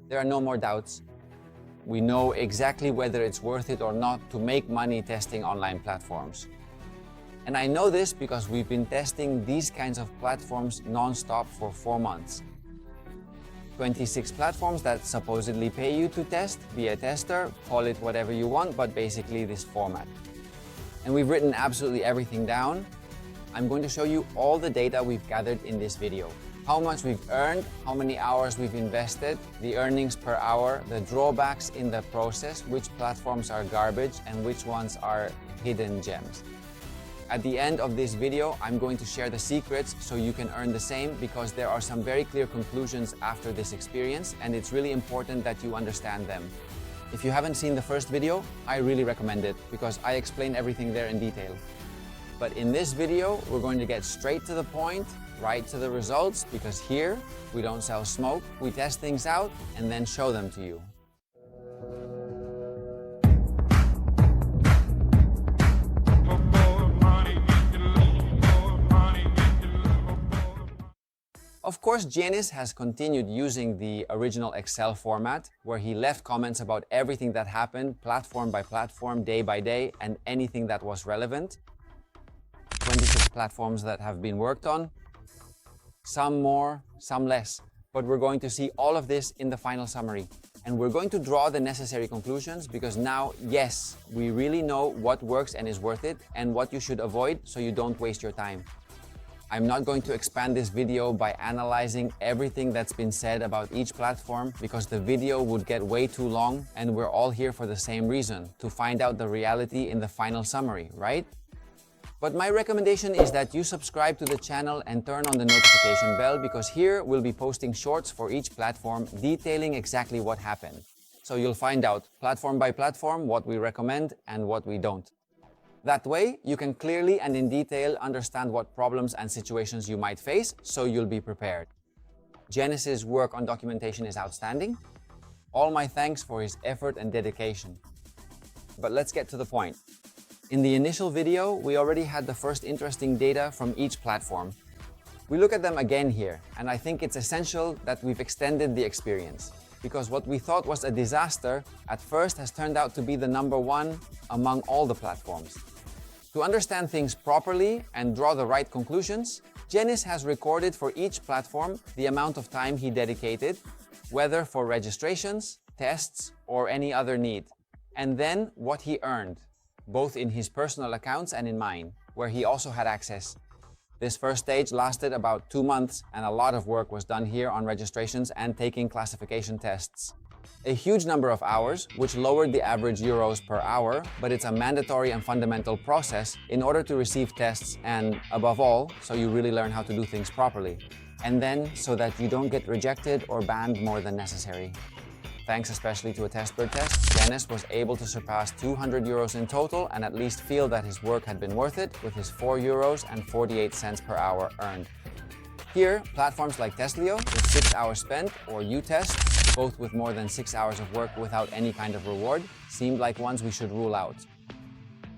There are no more doubts. We know exactly whether it's worth it or not to make money testing online platforms. And I know this because we've been testing these kinds of platforms non-stop for 4 months. 26 platforms that supposedly pay you to test, be a tester, call it whatever you want, but basically this format. And we've written absolutely everything down. I'm going to show you all the data we've gathered in this video. How much we've earned, how many hours we've invested, the earnings per hour, the drawbacks in the process, which platforms are garbage and which ones are hidden gems. At the end of this video, I'm going to share the secrets so you can earn the same, because there are some very clear conclusions after this experience and it's really important that you understand them. If you haven't seen the first video, I really recommend it because I explain everything there in detail. But in this video, we're going to get straight to the point, right to the results, because here we don't sell smoke, we test things out and then show them to you. Of course, Janis has continued using the original Excel format, where he left comments about everything that happened, platform by platform, day by day, and anything that was relevant. 26 platforms that have been worked on, some more, some less. But we're going to see all of this in the final summary. And we're going to draw the necessary conclusions because now, yes, we really know what works and is worth it and what you should avoid so you don't waste your time. I'm not going to expand this video by analyzing everything that's been said about each platform because the video would get way too long and we're all here for the same reason, to find out the reality in the final summary, right? But my recommendation is that you subscribe to the channel and turn on the notification bell, because here we'll be posting shorts for each platform detailing exactly what happened. So you'll find out platform by platform what we recommend and what we don't. That way, you can clearly and in detail understand what problems and situations you might face, so you'll be prepared. Janis's work on documentation is outstanding. All my thanks for his effort and dedication. But let's get to the point. In the initial video, we already had the first interesting data from each platform. We look at them again here, and I think it's essential that we've extended the experience, because what we thought was a disaster at first has turned out to be the #1 among all the platforms. To understand things properly and draw the right conclusions, Janis has recorded for each platform the amount of time he dedicated, whether for registrations, tests, or any other need, and then what he earned, both in his personal accounts and in mine, where he also had access. This first stage lasted about 2 months, and a lot of work was done here on registrations and taking classification tests. A huge number of hours, which lowered the average euros per hour, but it's a mandatory and fundamental process in order to receive tests and, above all, so you really learn how to do things properly. And then, so that you don't get rejected or banned more than necessary. Thanks especially to a Testbird test, Janis was able to surpass 200 euros in total and at least feel that his work had been worth it, with his 4 euros and 48 cents per hour earned. Here, platforms like Testlio, with 6 hours spent, or UTest, both with more than 6 hours of work without any kind of reward, seemed like ones we should rule out.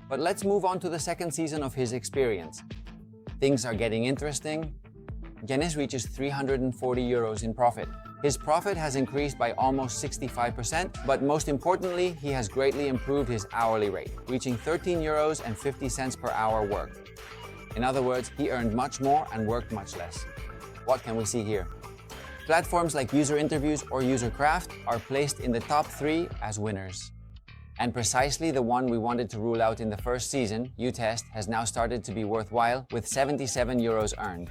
But let's move on to the second season of his experience. Things are getting interesting. Janis reaches 340 euros in profit. His profit has increased by almost 65%, but most importantly, he has greatly improved his hourly rate, reaching 13 euros and 50 cents per hour worked. In other words, he earned much more and worked much less. What can we see here? Platforms like UserInterviews or UserCraft are placed in the top 3 as winners. And precisely the one we wanted to rule out in the first season, UTest, has now started to be worthwhile with 77 euros earned.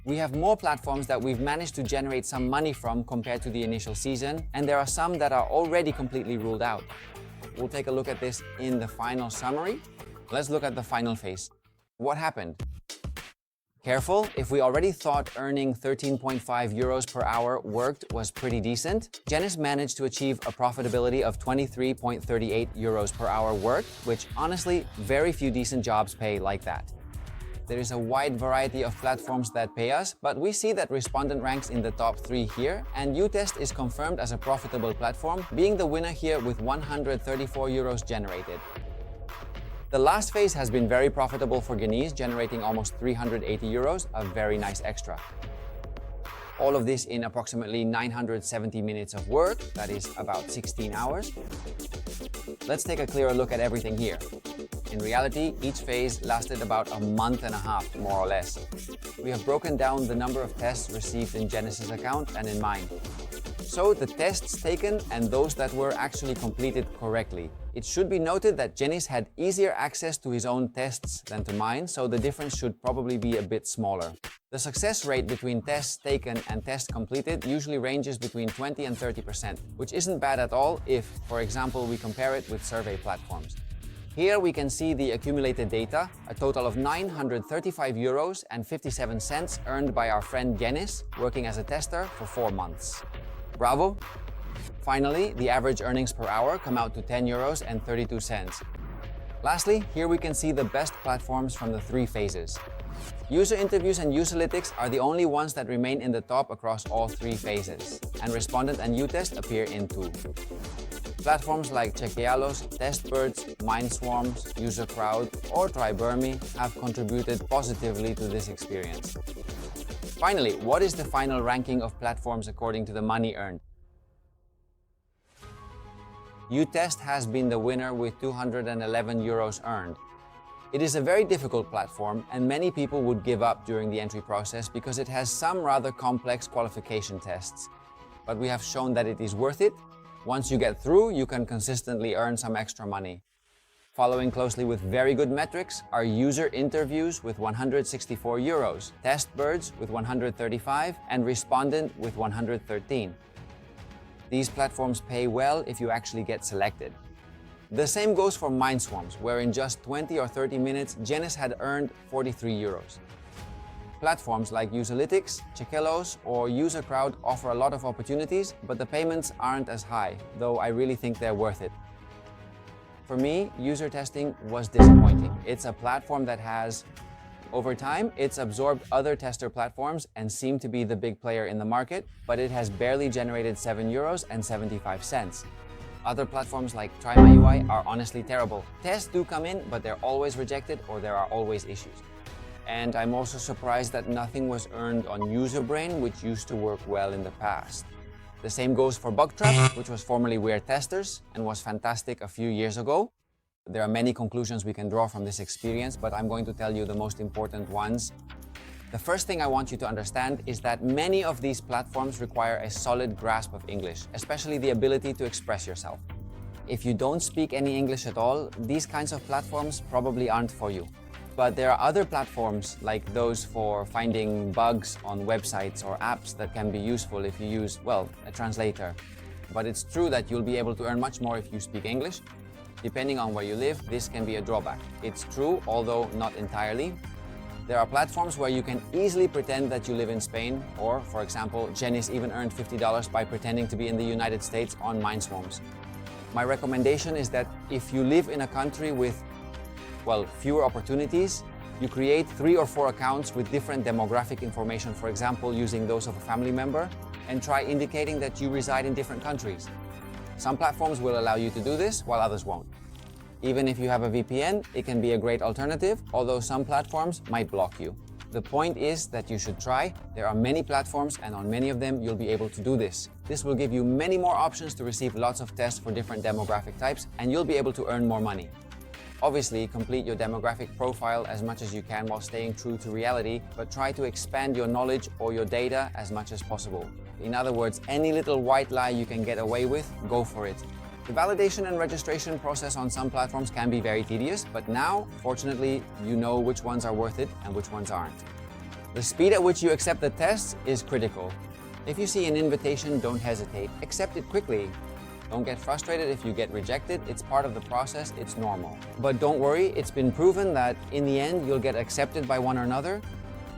We have more platforms that we've managed to generate some money from compared to the initial season, and there are some that are already completely ruled out. We'll take a look at this in the final summary. Let's look at the final phase. What happened? Careful, if we already thought earning 13.5 euros per hour worked was pretty decent, Janis managed to achieve a profitability of 23.38 euros per hour worked, which honestly, very few decent jobs pay like that. There is a wide variety of platforms that pay us, but we see that Respondent ranks in the top 3 here, and UTest is confirmed as a profitable platform, being the winner here with 134 euros generated. The last phase has been very profitable for Janis, generating almost 380 euros, a very nice extra. All of this in approximately 970 minutes of work, that is about 16 hours. Let's take a clearer look at everything here. In reality, each phase lasted about a month and a half, more or less. We have broken down the number of tests received in Janice's account and in mine. So the tests taken and those that were actually completed correctly. It should be noted that Janice had easier access to his own tests than to mine, so the difference should probably be a bit smaller. The success rate between tests taken and tests completed usually ranges between 20 and 30%, which isn't bad at all if, for example, we compare it with survey platforms. Here we can see the accumulated data, a total of €935.57 earned by our friend Janice, working as a tester for 4 months. Bravo! Finally, the average earnings per hour come out to €10.32. Lastly, here we can see the best platforms from the 3 phases. UserInterviews and Userlytics are the only ones that remain in the top across all 3 phases, and Respondent and UTest appear in 2. Platforms like Chequealos, Testbirds, Mindswarms, UserCrowd, or TryBurmy have contributed positively to this experience. Finally, what is the final ranking of platforms according to the money earned? UTest has been the winner with €211 earned. It is a very difficult platform and many people would give up during the entry process because it has some rather complex qualification tests. But we have shown that it is worth it. Once you get through, you can consistently earn some extra money. Following closely with very good metrics are UserInterviews with €164, Testbirds with 135, and Respondent with 113. These platforms pay well if you actually get selected. The same goes for Mindswarms, where in just 20 or 30 minutes, Janice had earned €43. Platforms like Userlytics, Chequealos, or UserCrowd offer a lot of opportunities, but the payments aren't as high, though I really think they're worth it. For me, UserTesting was disappointing. It's a platform that has, over time, it's absorbed other tester platforms and seemed to be the big player in the market, but it has barely generated €7.75. Other platforms like TryMyUI are honestly terrible. Tests do come in, but they're always rejected or there are always issues. And I'm also surprised that nothing was earned on UserBrain, which used to work well in the past. The same goes for BugTrap, which was formerly We're Testers and was fantastic a few years ago. There are many conclusions we can draw from this experience, but I'm going to tell you the most important ones. The first thing I want you to understand is that many of these platforms require a solid grasp of English, especially the ability to express yourself. If you don't speak any English at all, these kinds of platforms probably aren't for you. But there are other platforms like those for finding bugs on websites or apps that can be useful if you use, well, a translator. But it's true that you'll be able to earn much more if you speak English. Depending on where you live, this can be a drawback. It's true, although not entirely. There are platforms where you can easily pretend that you live in Spain, or, for example, Janice even earned $50 by pretending to be in the United States on Mindswarms. My recommendation is that if you live in a country with, well, fewer opportunities, you create 3 or 4 accounts with different demographic information, for example, using those of a family member, and try indicating that you reside in different countries. Some platforms will allow you to do this, while others won't. Even if you have a VPN, it can be a great alternative, although some platforms might block you. The point is that you should try. There are many platforms, and on many of them, you'll be able to do this. This will give you many more options to receive lots of tests for different demographic types, and you'll be able to earn more money. Obviously, complete your demographic profile as much as you can while staying true to reality, but try to expand your knowledge or your data as much as possible. In other words, any little white lie you can get away with, go for it. The validation and registration process on some platforms can be very tedious, but now, fortunately, you know which ones are worth it and which ones aren't. The speed at which you accept the tests is critical. If you see an invitation, don't hesitate. Accept it quickly. Don't get frustrated if you get rejected. It's part of the process. It's normal. But don't worry, it's been proven that in the end, you'll get accepted by one or another.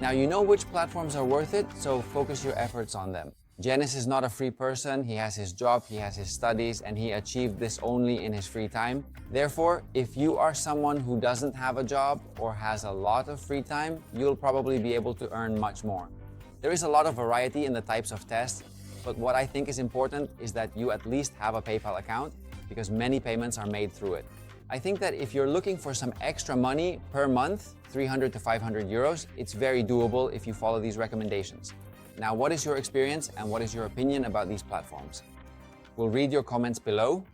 Now you know which platforms are worth it, so focus your efforts on them. Janice is not a free person. He has his job, he has his studies, and he achieved this only in his free time. Therefore, if you are someone who doesn't have a job or has a lot of free time, you'll probably be able to earn much more. There is a lot of variety in the types of tests, but what I think is important is that you at least have a PayPal account because many payments are made through it. I think that if you're looking for some extra money per month, 300 to 500 euros, it's very doable if you follow these recommendations. Now, what is your experience and what is your opinion about these platforms? We'll read your comments below.